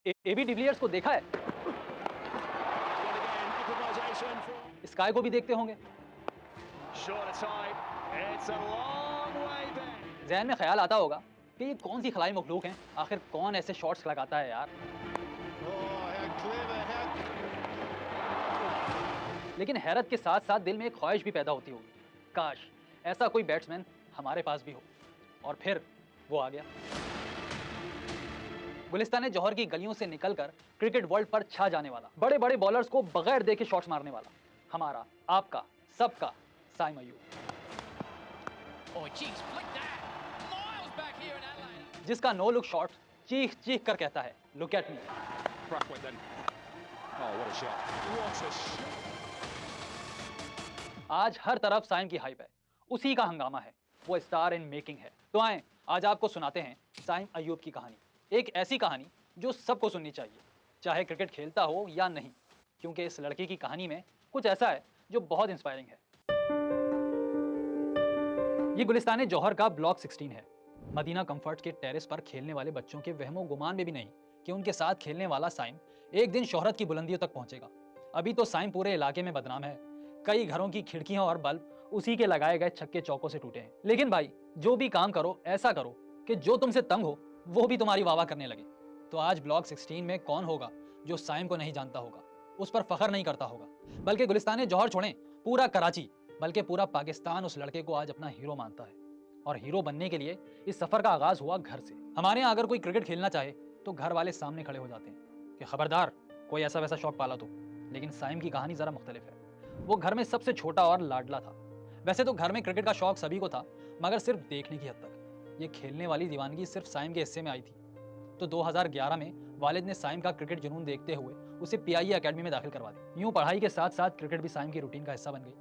AB de Villiers को देखा है? स्काई को भी देखते होंगे। ज़हन में ख्याल आता होगा कि ये कौन सी खलाई मखलूक हैं, आखिर कौन ऐसे शॉट्स लगाता है यार। लेकिन हैरत के साथ साथ दिल में एक ख्वाहिश भी पैदा होती होगी, काश ऐसा कोई बैट्समैन हमारे पास भी हो। और फिर वो आ गया। गुलिस्तान जौहर की गलियों से निकलकर क्रिकेट वर्ल्ड पर छा जाने वाला, बड़े बड़े बॉलर्स को बगैर देखे शॉट्स मारने वाला, हमारा, आपका, सबका साइम अय्यूब। जिसका नो लुक शॉट चीख चीख कर कहता है, लुक एट मी। आज हर तरफ साइम की हाइप है, उसी का हंगामा है, वो स्टार इन मेकिंग है। तो आए आज आपको सुनाते हैं साइम अय्यूब की कहानी, एक ऐसी कहानी जो सबको सुननी चाहिए, चाहे क्रिकेट खेलता हो या नहीं, क्योंकि इस लड़के की कहानी में कुछ ऐसा है जो बहुत इंस्पायरिंग है। ये गुलिस्तान जौहर का ब्लॉक 16 है। मदीना कंफर्ट के टेरेस पर खेलने वाले बच्चों के वहमो गुमान में भी नहीं कि उनके साथ खेलने वाला साइम एक दिन शोहरत की बुलंदियों तक पहुंचेगा। अभी तो साइम पूरे इलाके में बदनाम है, कई घरों की खिड़कियां और बल्ब उसी के लगाए गए छक्के चौकों से टूटे हैं। लेकिन भाई, जो भी काम करो ऐसा करो कि जो तुमसे तंग हो वो भी तुम्हारी वाह वाह करने लगे। तो आज ब्लॉक 16 में कौन होगा जो साइम को नहीं जानता होगा, उस पर फख्र नहीं करता होगा, बल्कि गुलिस्तान जौहर छोड़ें, पूरा कराची बल्कि पूरा पाकिस्तान उस लड़के को आज अपना हीरो मानता है। और हीरो बनने के लिए इस सफर का आगाज हुआ घर से। हमारे यहाँ अगर कोई क्रिकेट खेलना चाहे तो घर वाले सामने खड़े हो जाते हैं कि खबरदार कोई ऐसा वैसा शौक पाला तो। लेकिन साइम की कहानी जरा मुख्तलिफ है। वो घर में सबसे छोटा और लाडला था। वैसे तो घर में क्रिकेट का शौक सभी को था, मगर सिर्फ देखने की हद तक। ये खेलने वाली दीवानगी सिर्फ साइम के हिस्से में आई थी। तो 2011 में वालिद ने साइम का क्रिकेट जुनून देखते हुए उसे पीआईए अकेडमी में दाखिल करवा दिया। यूं पढ़ाई के साथ साथ क्रिकेट भी साइम की रूटीन का हिस्सा बन गई।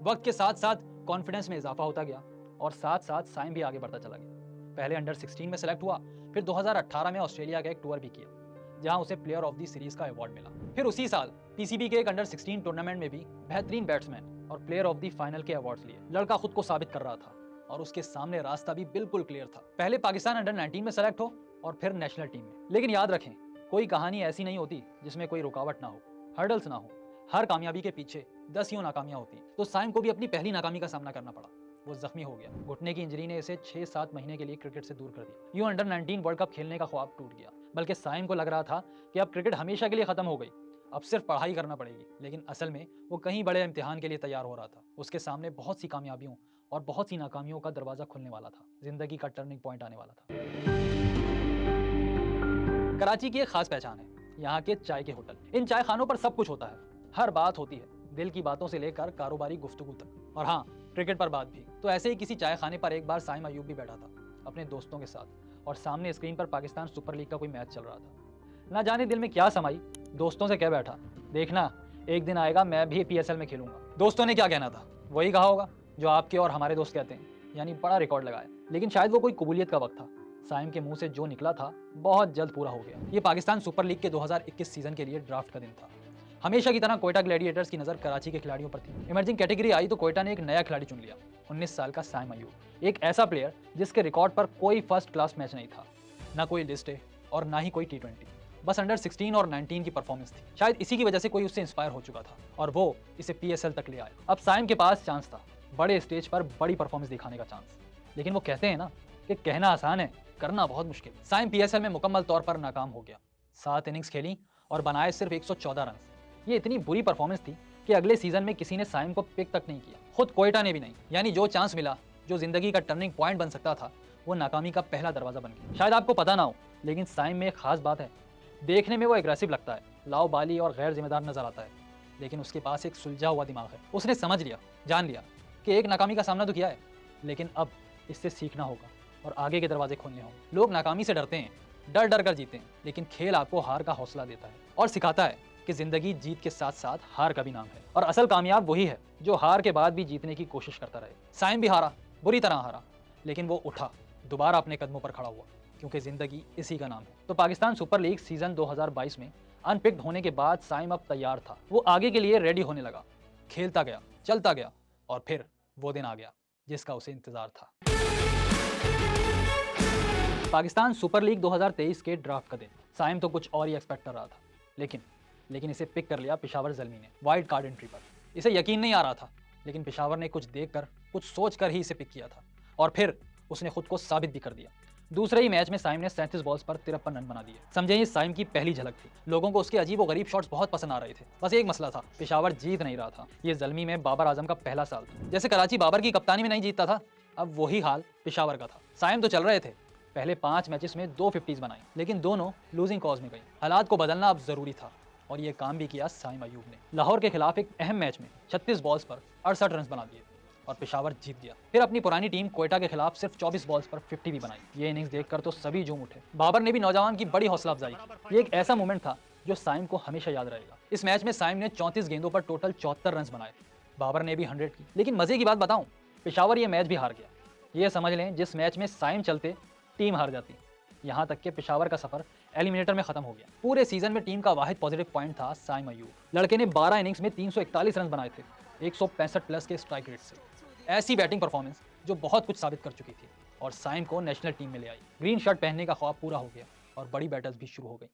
वक्त के साथ साथ कॉन्फिडेंस में इजाफा होता गया और साथ साथ साइम भी आगे बढ़ता चला गया। पहले अंडर 16 में सेलेक्ट हुआ, फिर 2018 में ऑस्ट्रेलिया का एक टूर भी किया जहां उसे प्लेयर ऑफ द सीरीज का अवार्ड मिला। फिर उसी साल पीसीबी के एक अंडर 16 टूर्नामेंट में भी बेहतरीन बैट्समैन और प्लेयर ऑफ द फाइनल के अवार्ड्स लिए। लड़का खुद को साबित कर रहा था और उसके सामने रास्ता भी बिल्कुल क्लियर था। पहले पाकिस्तान अंडर 19 में सेलेक्ट हो और फिर नेशनल टीम में। लेकिन याद रखें, कोई कहानी ऐसी नहीं होती जिसमें कोई रुकावट ना हो, हर्डल्स ना हो। हर कामयाबी के पीछे 10 यूं नाकामियां होती हैं। तो साइम को भी अपनी पहली नाकामी का सामना करना पड़ा। वो जख्मी हो गया। घुटने की इंजरी ने इसे 6-7 महीने के लिए क्रिकेट से दूर कर दिया। यूं अंडर 19 वर्ल्ड कप खेलने का ख्वाब टूट गया। बल्कि साइम को लग रहा था कि अब क्रिकेट हमेशा के लिए खत्म हो गई, अब सिर्फ पढ़ाई करना पड़ेगी। लेकिन असल में वो कहीं बड़े इम्तिहान के लिए तैयार हो रहा था। उसके सामने बहुत सी कामयाबियों और बहुत सी नाकामियों का दरवाजा खुलने वाला था। जिंदगी का टर्निंग पॉइंट आने वाला था। कराची की एक खास पहचान है यहाँ के चाय के होटल। इन चाय खानों पर सब कुछ होता है, हर बात होती है, दिल की बातों से लेकर कारोबारी गुफ्तगू तक, और हाँ, क्रिकेट पर बात भी। तो ऐसे ही किसी चाय खाने पर एक बार साइम अय्यूब भी बैठा था अपने दोस्तों के साथ, और सामने स्क्रीन पर पाकिस्तान सुपर लीग का कोई मैच चल रहा था। ना जाने दिल में क्या समाई, दोस्तों से कह बैठा, देखना एक दिन आएगा मैं भी पीएसएल में खेलूंगा। दोस्तों ने क्या कहना था, वही कहा होगा जो आपके और हमारे दोस्त कहते हैं, यानी बड़ा रिकॉर्ड लगाया। लेकिन शायद वो कोई कबूलियत का वक्त था। साइम के मुंह से जो निकला था बहुत जल्द पूरा हो गया। ये पाकिस्तान सुपर लीग के 2021 सीजन के लिए ड्राफ्ट का दिन था। हमेशा की तरह कोयटा ग्लैडिएटर्स की नज़र कराची के खिलाड़ियों पर थी। इमर्जिंग कैटेगरी आई तो कोयटा ने एक नया खिलाड़ी चुन लिया, 19 साल का साइम अय्यूब। एक ऐसा प्लेयर जिसके रिकॉर्ड पर कोई फर्स्ट क्लास मैच नहीं था, ना कोई लिस्ट है और ना ही कोई T20, बस अंडर 16 और 19 की परफॉर्मेंस थी। शायद इसी की वजह से कोई उससे इंस्पायर हो चुका था और वो इसे PSL तक ले आया। अब साइम के पास चांस था, बड़े स्टेज पर बड़ी परफॉर्मेंस दिखाने का चांस। लेकिन वो कहते हैं ना कि कहना आसान है, करना बहुत मुश्किल। साइम PSL में मुकम्मल तौर पर नाकाम हो गया। 7 इनिंग्स खेली और बनाए सिर्फ 114 रन। ये इतनी बुरी परफॉर्मेंस थी कि अगले सीजन में किसी ने साइम को पिक तक नहीं किया, खुद कोयटा ने भी नहीं। यानी जो चांस मिला, जो जिंदगी का टर्निंग पॉइंट बन सकता था, वो नाकामी का पहला दरवाजा बन गया। शायद आपको पता ना हो, लेकिन साइम में एक खास बात है, देखने में वो एग्रेसिव लगता है, लाओबाली और गैर जिम्मेदार नजर आता है, लेकिन उसके पास एक सुलझा हुआ दिमाग है। उसने समझ लिया, जान लिया कि एक नाकामी का सामना तो किया है, लेकिन अब इससे सीखना होगा और आगे के दरवाजे खोलने होंगे। लोग नाकामी से डरते हैं, डर डर कर जीते हैं, लेकिन खेल आपको हार का हौसला देता है और सिखाता है कि जिंदगी जीत के साथ साथ हार का भी नाम है। और असल कामयाब वही है जो हार के बाद भी जीतने की कोशिश करता रहे। साइम भी हारा, बुरी तरह हारा, लेकिन वो उठा, दोबारा अपने कदमों पर खड़ा हुआ, क्योंकि जिंदगी इसी का नाम है। तो पाकिस्तान सुपर लीग सीजन 2022 में अनपिक्ड होने के बाद साइम अब तैयार था। वो आगे के लिए रेडी होने लगा, खेलता गया, चलता गया, और फिर वो दिन आ गया जिसका उसे इंतजार था। पाकिस्तान सुपर लीग 2023 के ड्राफ्ट का दिन। साइम तो कुछ और ही एक्सपेक्ट कर रहा था, लेकिन इसे पिक कर लिया पेशावर ज़ल्मी ने वाइल्ड कार्ड एंट्री पर। इसे यकीन नहीं आ रहा था, लेकिन पेशावर ने कुछ देखकर, कुछ सोचकर ही इसे पिक किया था और फिर उसने खुद को साबित भी कर दिया। दूसरे ही मैच में साइम ने 37 बॉल्स पर 53 रन बना दिए। समझे, ये साइम की पहली झलक थी। लोगों को उसके अजीब और गरीब शॉट्स बहुत पसंद आ रहे थे। बस एक मसला था, पेशावर जीत नहीं रहा था। ये ज़ल्मी में बाबर आजम का पहला साल था। जैसे कराची बाबर की कप्तानी में नहीं जीतता था, अब वही हाल पेशावर का था। साइम तो चल रहे थे, पहले 5 मैचेस में 2 50s बनाई, लेकिन दोनों लूजिंग कॉज में गई। हालात को बदलना अब जरूरी था और ये काम भी किया साइम अयूब ने। लाहौर के खिलाफ एक अहम मैच में 36 बॉल्स पर 68 रन बना दिए और पेशावर जीत गया। फिर अपनी पुरानी टीम क्वेटा के खिलाफ सिर्फ 24 बॉल्स पर 50 भी बनाई। ये इनिंग्स देखकर तो सभी झूम उठे। बाबर ने भी नौजवान की बड़ी हौसला अफजाई की। ये एक ऐसा मोमेंट था जो साइम को हमेशा याद रहेगा। इस मैच में साइम ने 34 गेंदों पर टोटल 74 रन बनाए। बाबर ने भी 100 की। लेकिन मजे की बात बताऊं, पेशावर ये मैच भी हार गया। ये समझ लें, जिस मैच में साइम चलते टीम हार जाती। यहाँ तक कि पेशावर का सफर एलिमिनेटर में खत्म हो गया। पूरे सीजन में टीम का वाहिद पॉजिटिव पॉइंट था साइम अयूब। लड़के ने 12 इनिंग्स में 341 रन बनाए थे, 165 प्लस के स्ट्राइक रेट से। ऐसी बैटिंग परफॉर्मेंस जो बहुत कुछ साबित कर चुकी थी और साइम को नेशनल टीम में ले आई। ग्रीन शर्ट पहनने का ख्वाब पूरा हो गया और बड़ी बैटल्स भी शुरू हो गई।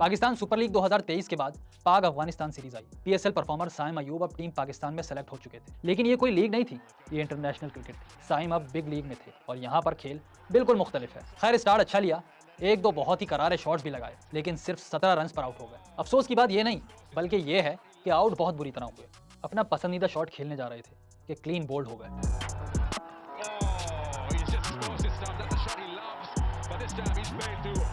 पाकिस्तान सुपर लीग 2023 के बाद पाक अफगानिस्तान सीरीज आई। पीएसएल परफॉर्मर साइम अयूब अब टीम पाकिस्तान में सेलेक्ट हो चुके थे, लेकिन ये कोई लीग नहीं थी, ये इंटरनेशनल क्रिकेट थी। साइम अब बिग लीग में थे और यहाँ पर खेल बिल्कुल मुख्तलिफ है। खैर, स्टार्ट अच्छा लिया, एक दो बहुत ही करारे शॉट्स भी लगाए, लेकिन सिर्फ 17 रन पर आउट हो गए। अफसोस की बात ये नहीं, बल्कि ये है कि आउट बहुत बुरी तरह हुए। अपना पसंदीदा शॉट खेलने जा रहे थे कि क्लीन बोल्ड हो गए।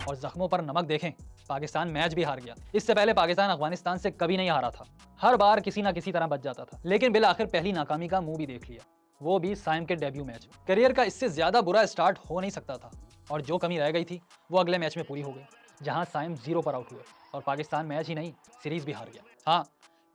और जख्मों पर नमक देखें, पाकिस्तान मैच भी हार गया। इससे पहले पाकिस्तान अफगानिस्तान से कभी नहीं हारा था, हर बार किसी ना किसी तरह बच जाता था। लेकिन बिल आखिर पहली नाकामी का मुंह भी देख लिया, वो भी साइम के डेब्यू मैच में। करियर का इससे ज्यादा बुरा स्टार्ट हो नहीं सकता था और जो कमी रह गई थी वो अगले मैच में पूरी हो गई, जहां साइम 0 पर आउट हुए और पाकिस्तान मैच ही नहीं सीरीज भी हार गया। हाँ,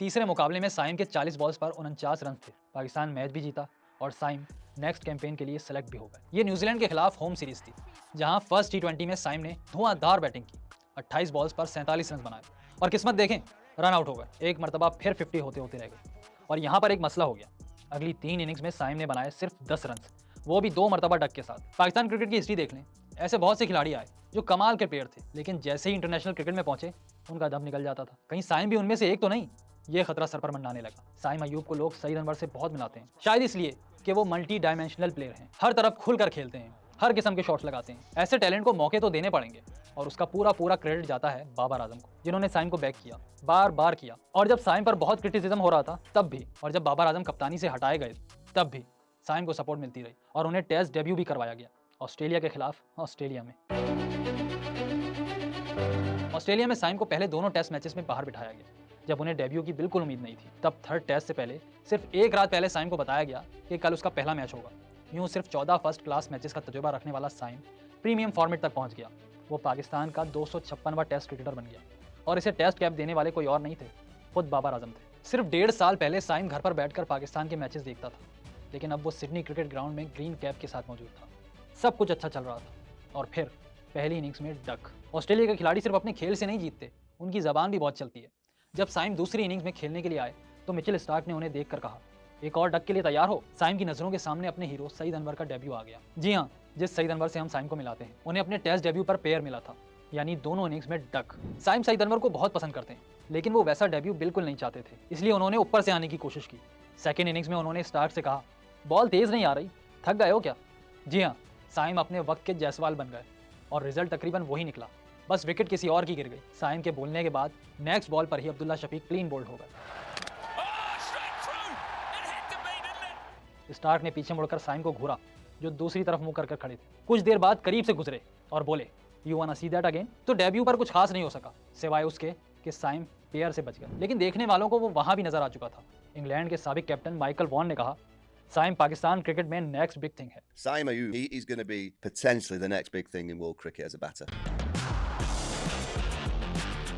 तीसरे मुकाबले में साइम के 40 बॉल्स पर 49 रन थे। पाकिस्तान मैच भी जीता और साइम नेक्स्ट कैंपेन के लिए सेलेक्ट भी हो गए। ये न्यूजीलैंड के खिलाफ होम सीरीज थी, जहां फर्स्ट T20 में साइम ने धुआंधार बैटिंग की। 28 बॉल्स पर 47 रन बनाए और किस्मत देखें, रन आउट हो गए। एक मरतबा फिर 50 होते होते रह गए और यहाँ पर एक मसला हो गया। अगली 3 इनिंग्स में साइम ने बनाए सिर्फ 10 रन, वो भी 2 मरतबा डक के साथ। पाकिस्तान क्रिकेट की हिस्ट्री देख लें, ऐसे बहुत से खिलाड़ी आए जो कमाल के प्लेयर थे, लेकिन जैसे ही इंटरनेशनल क्रिकेट में पहुंचे उनका दम निकल जाता था। कहीं साइम भी उनमें से एक तो नहीं? ये खतरा सर पर मंडाने लगा। साइम अयूब को लोग सईद अनवर से बहुत मिलाते हैं, शायद इसलिए कि वो मल्टी डायमेंशनल प्लेयर हैं, हर तरफ खुलकर खेलते हैं, हर किस्म के शॉट्स लगाते हैं। ऐसे टैलेंट को मौके तो देने पड़ेंगे और उसका पूरा क्रेडिट जाता है बाबर आजम को, जिन्होंने साइम को बैक किया, बार बार किया। और जब साइम पर बहुत क्रिटिसिज्म हो रहा था तब भी, और जब बाबर आजम कप्तानी से हटाए गए तब भी साइम को सपोर्ट मिलती रही और उन्हें टेस्ट डेब्यू भी करवाया गया ऑस्ट्रेलिया के खिलाफ। ऑस्ट्रेलिया में साइम को पहले दोनों टेस्ट मैचेस में बाहर बिठाया गया जब उन्हें डेब्यू की बिल्कुल उम्मीद नहीं थी। तब थर्ड टेस्ट से पहले सिर्फ एक रात पहले साइम को बताया गया कि कल उसका पहला मैच होगा। यूं सिर्फ 14 फर्स्ट क्लास मैचेस का तजुर्बा रखने वाला साइम प्रीमियम फॉर्मेट तक पहुंच गया। वो पाकिस्तान का 256वां टेस्ट क्रिकेटर बन गया और इसे टेस्ट कैप देने वाले कोई और नहीं थे, खुद बाबर आजम थे। सिर्फ 1.5 साल पहले साइम घर पर बैठकर पाकिस्तान के मैचेस देखता था, लेकिन अब वो सिडनी क्रिकेट ग्राउंड में ग्रीन कैप के साथ मौजूद था। सब कुछ अच्छा चल रहा था और फिर पहली इनिंग्स में डक। ऑस्ट्रेलिया के खिलाड़ी सिर्फ अपने खेल से नहीं जीतते, उनकी जबान भी बहुत चलती है। जब साइम दूसरी इनिंग्स में खेलने के लिए आए तो मिचेल स्टार्क ने उन्हें देखकर कहा, एक और डक के लिए तैयार हो। साइम की नजरों के सामने अपने हीरो सईद अनवर का डेब्यू आ गया। जी हाँ, जिस सईद अनवर से हम साइम को मिलाते हैं, उन्हें अपने टेस्ट डेब्यू पर पेयर मिला था, यानी दोनों इनिंग्स में डक। साइम सईद अनवर को बहुत पसंद करते हैं, लेकिन वो वैसा डेब्यू बिल्कुल नहीं चाहते थे, इसलिए उन्होंने ऊपर से आने की कोशिश की। सेकेंड इनिंग्स में उन्होंने स्टार्क से कहा, बॉल तेज नहीं आ रही, थक गए हो क्या? जी हाँ, साइम अपने वक्त के जायसवाल बन गए और रिजल्ट तकरीबन वही निकला, बस विकेट किसी और की गिर गई। साइम के बोलने के बाद नेक्स्ट बॉल पर ही अब्दुल्ला शफीक क्लीन बोल्ड हो गए। स्टार्क ने पीछे मुड़कर साइम को घूरा, जो दूसरी तरफ मुंह कर खड़े थे। कुछ देर बाद करीब से गुजरे और बोले, you wanna see that again? तो डेब्यू पर कुछ खास नहीं हो सका, सिवाय उसके कि साइम पेयर से बच गए। लेकिन देखने वालों को वो वहां भी नजर आ चुका था। इंग्लैंड के साबिक कैप्टन माइकल वॉन ने कहा, साइम पाकिस्तान क्रिकेट में नेक्स्ट बिग थिंग है। Saim Ayoub, he's going to be potentially the next big thing in world cricket as a batter.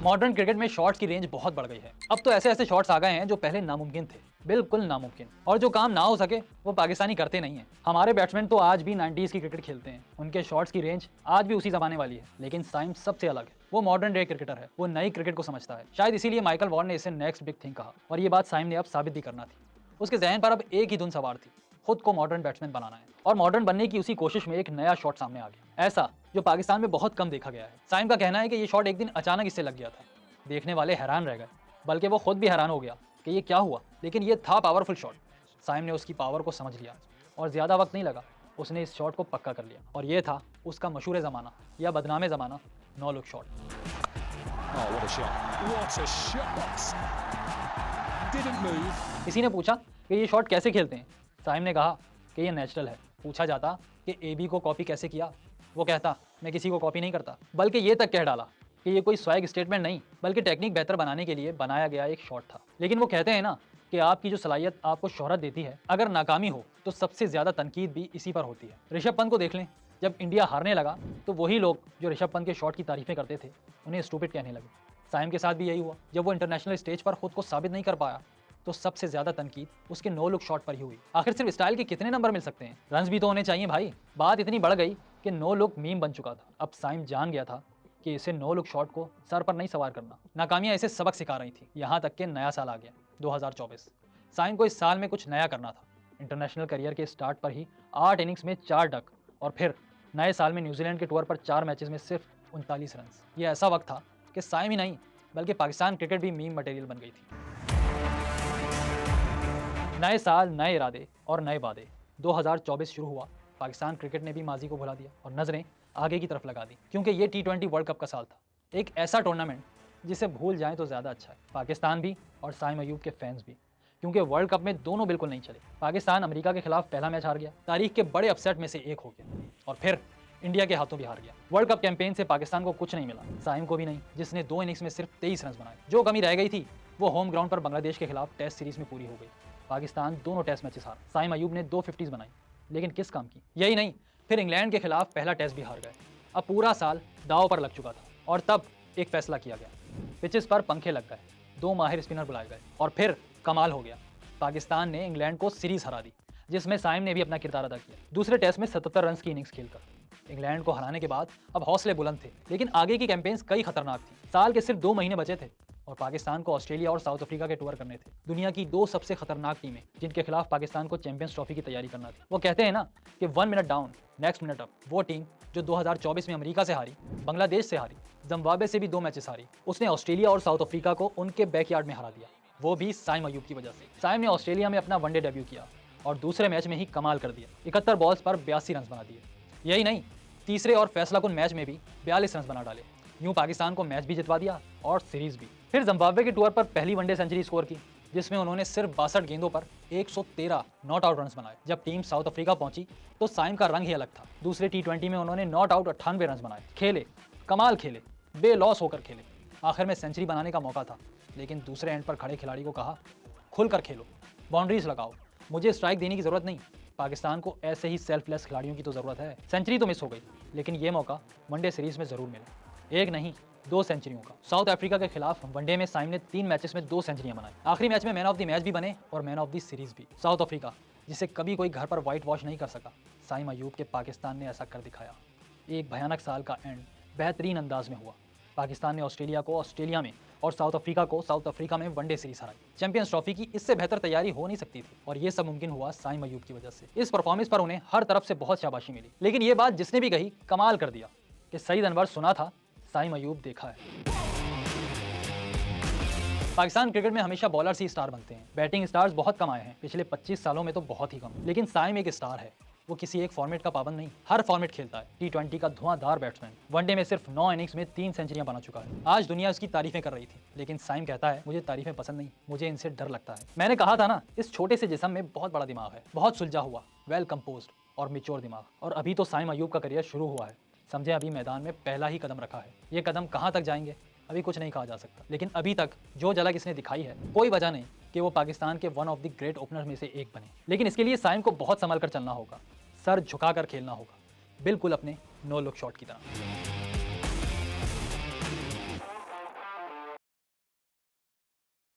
Modern cricket में शॉट्स की रेंज बहुत बढ़ गई है। अब तो ऐसे ऐसे शॉट्स आ गए हैं जो पहले नामुमकिन थे, बिल्कुल नामुमकिन। और जो काम ना हो सके वो पाकिस्तानी करते नहीं है। हमारे बैट्समैन तो आज भी 90s की क्रिकेट खेलते हैं, उनके शॉट्स की रेंज आज भी उसी जमाने वाली है। लेकिन साइम सबसे अलग है, वो मॉडर्न डे क्रिकेटर है, वो नई क्रिकेट को समझता है। शायद इसीलिए माइकल वॉर्न ने इसे नेक्स्ट बिग थिंग कहा और ये बात साइम ने अब साबित भी करना थी। उसके जहन पर अब एक ही धुन सवार थी, खुद को मॉडर्न बैट्समैन बनाना है और मॉडर्न बनने की उसी कोशिश में एक नया शॉट सामने आ गया, ऐसा जो पाकिस्तान में बहुत कम देखा गया है। साइम का कहना है कि ये शॉट एक दिन अचानक इससे लग गया था। देखने वाले हैरान रह गए, बल्कि वो खुद भी हैरान हो गया कि ये क्या हुआ, लेकिन ये था पावरफुल शॉट। साइम ने उसकी पावर को समझ लिया और ज़्यादा वक्त नहीं लगा, उसने इस शॉट को पक्का कर लिया और ये था उसका मशहूर ज़माना या बदनामे ज़माना no look shot. Oh, what a shot. What a shot. Didn't move. किसी ने पूछा कि ये शॉट कैसे खेलते हैं। साइम ने कहा कि ये नेचुरल है। पूछा जाता कि एबी को कॉपी कैसे किया, वो कहता मैं किसी को कॉपी नहीं करता, बल्कि ये तक कह डाला कि ये कोई स्वैग स्टेटमेंट नहीं बल्कि टेक्निक बेहतर बनाने के लिए बनाया गया एक शॉट था। लेकिन वो कहते हैं ना कि आपकी जो सलाहियत आपको शोहरत देती है, अगर नाकामी हो तो सबसे ज़्यादा तनकीद भी इसी पर होती है। ऋषभ पंत को देख लें, जब इंडिया हारने लगा तो वही लोग जो ऋषभ पंत के शॉट की तारीफें करते थे उन्हें स्टूपिड कहने लगे। साइम के साथ भी यही हुआ। जब वो इंटरनेशनल स्टेज पर खुद को साबित नहीं कर पाया तो सबसे ज़्यादा तनकीद उसके नो लुक शॉट पर ही हुई। आखिर सिर्फ स्टाइल के कितने नंबर मिल सकते हैं, रन्स भी तो होने चाहिए भाई। बात इतनी बढ़ गई कि नो लुक मीम बन चुका था। अब साइम जान गया था कि इसे नो लुक शॉट को सर पर नहीं सवार करना। नाकामियाँ इसे सबक सिखा रही थी। यहाँ तक कि नया साल आ गया 2024। साइम को इस साल में कुछ नया करना था। इंटरनेशनल करियर के स्टार्ट पर ही 8 इनिंग्स में 4 डक और फिर नए साल में न्यूजीलैंड के टूर पर 4 मैचेस में सिर्फ 39 रन। ये ऐसा वक्त था कि साइम ही नहीं बल्कि पाकिस्तान क्रिकेट भी मीम मटेरियल बन गई थी। नए साल, नए इरादे और नए वादे। 2024 शुरू हुआ। पाकिस्तान क्रिकेट ने भी माजी को भुला दिया और नज़रें आगे की तरफ लगा दी, क्योंकि ये T20 वर्ल्ड कप का साल था। एक ऐसा टूर्नामेंट जिसे भूल जाएं तो ज़्यादा अच्छा है। पाकिस्तान भी और साइम अयूब के फैंस भी, क्योंकि वर्ल्ड कप में दोनों बिल्कुल नहीं चले। पाकिस्तान अमेरिका के खिलाफ पहला मैच हार गया, तारीख के बड़े अपसेट में से एक हो गया, और फिर इंडिया के हाथों भी हार गया। वर्ल्ड कप कैंपेन से पाकिस्तान को कुछ नहीं मिला, साइम को भी नहीं, जिसने 2 इनिंग्स में सिर्फ 23 रन बनाए। जो कमी रह गई थी वो होम ग्राउंड पर बांग्लादेश के खिलाफ टेस्ट सीरीज में पूरी हो गई। पाकिस्तान दोनों टेस्ट मैचेस हार। साइम अयूब ने 2 50s बनाई, लेकिन किस काम की? यही नहीं, फिर इंग्लैंड के खिलाफ पहला टेस्ट भी हार गए। अब पूरा साल दाव पर लग चुका था और तब एक फैसला किया गया। पिचेस पर पंखे लग गए, 2 माहिर स्पिनर बुलाए गए और फिर कमाल हो गया। पाकिस्तान ने इंग्लैंड को सीरीज हरा दी, जिसमें साइम ने भी अपना किरदार अदा किया। दूसरे टेस्ट में 77 रन की इनिंग्स खेलकर इंग्लैंड को हराने के बाद अब हौसले बुलंद थे, लेकिन आगे की कैंपेन्स कई खतरनाक थी। साल के सिर्फ 2 महीने बचे थे और पाकिस्तान को ऑस्ट्रेलिया और साउथ अफ्रीका के टूर करने थे। दुनिया की 2 सबसे खतरनाक टीमें जिनके खिलाफ पाकिस्तान को चैंपियंस ट्रॉफी की तैयारी करना थी। वो कहते हैं ना कि 1 minute down next minute up. वो टीम जो 2024 में अमेरिका से हारी, बांग्लादेश से हारी, जिम्बाब्वे से भी 2 मैचेस हारी, उसने ऑस्ट्रेलिया और साउथ अफ्रीका को उनके बैकयार्ड में हरा दिया, वो भी साइम अयूब की वजह से। साइम ने ऑस्ट्रेलिया में अपना वनडे डेब्यू किया और दूसरे मैच में ही कमाल कर दिया। 71 बॉल्स पर 82 रन बना दिए। यही नहीं, तीसरे और फैसलाकुन मैच में भी 42 रन बना डाले। यूं पाकिस्तान को मैच भी जितवा दिया और सीरीज भी। फिर जिम्बाब्वे के टूर पर पहली वनडे सेंचुरी स्कोर की, जिसमें उन्होंने सिर्फ 62 गेंदों पर 113 नॉट आउट रन बनाए। जब टीम साउथ अफ्रीका पहुंची तो साइम का रंग ही अलग था। दूसरे T20 में उन्होंने नॉट आउट 98 रन बनाए। खेले, कमाल खेले, बेलॉस होकर खेले। आखिर में सेंचुरी बनाने का मौका था, लेकिन दूसरे एंड पर खड़े खिलाड़ी को कहा खुलकर खेलो, बाउंड्रीज लगाओ, मुझे स्ट्राइक देने की ज़रूरत नहीं। पाकिस्तान को ऐसे ही सेल्फलेस खिलाड़ियों की तो ज़रूरत है। सेंचुरी तो मिस हो गई, लेकिन ये मौका वनडे सीरीज में ज़रूर मिला। एक नहीं, 2 सेंचुरियों का। साउथ अफ्रीका के खिलाफ वनडे में साइम ने 3 मैचेस में 2 सेंचुरियां बनाई। आखिरी मैच में मैन ऑफ द मैच भी बने और मैन ऑफ द सीरीज भी। साउथ अफ्रीका जिसे कभी कोई घर पर व्हाइट वॉश नहीं कर सका, साइम अयूब के पाकिस्तान ने ऐसा कर दिखाया। एक भयानक साल का एंड बेहतरीन अंदाज में हुआ। पाकिस्तान ने ऑस्ट्रेलिया को ऑस्ट्रेलिया में और साउथ अफ्रीका को साउथ अफ्रीका में वनडे सीरीज हराई। चैंपियंस ट्रॉफी की इससे बेहतर तैयारी हो नहीं सकती थी और ये सब मुमकिन हुआ साइम अयूब की वजह से। इस परफॉर्मेंस पर उन्हें हर तरफ से बहुत शाबाशी मिली, लेकिन ये बात जिसने भी कही कमाल कर दिया कि सईद अनवर सुना था, साइम अयूब देखा है। पाकिस्तान क्रिकेट में हमेशा बॉलर्स ही स्टार बनते हैं। बैटिंग स्टार्स बहुत कम आए हैं पिछले 25 सालों में तो बहुत ही कम। लेकिन साइम एक स्टार है। वो किसी एक फॉर्मेट का पाबंद नहीं, हर फॉर्मेट खेलता है। T20 का धुआंधार बैट्समैन, वनडे में सिर्फ 9 इनिंग्स में 3 सेंचुरियां बना चुका है। आज दुनिया उसकी तारीफें कर रही थी, लेकिन साइम कहता है मुझे तारीफें पसंद नहीं, मुझे इनसे डर लगता है। मैंने कहा था ना, इस छोटे से जिस्म में बहुत बड़ा दिमाग है, बहुत सुलझा हुआ, वेल कंपोज्ड और मिच्योर दिमाग। और अभी तो साइम अयूब का करियर शुरू हुआ है। समझे, अभी मैदान में पहला ही कदम रखा है। ये कदम कहाँ तक जाएंगे अभी कुछ नहीं कहा जा सकता, लेकिन अभी तक जो झलक इसने दिखाई है, कोई वजह नहीं कि वो पाकिस्तान के one of the great opener में से एक बने। लेकिन इसके लिए साइम को बहुत संभल कर चलना होगा, सर झुकाकर खेलना होगा, बिल्कुल अपने नो लुक शॉट की तरह।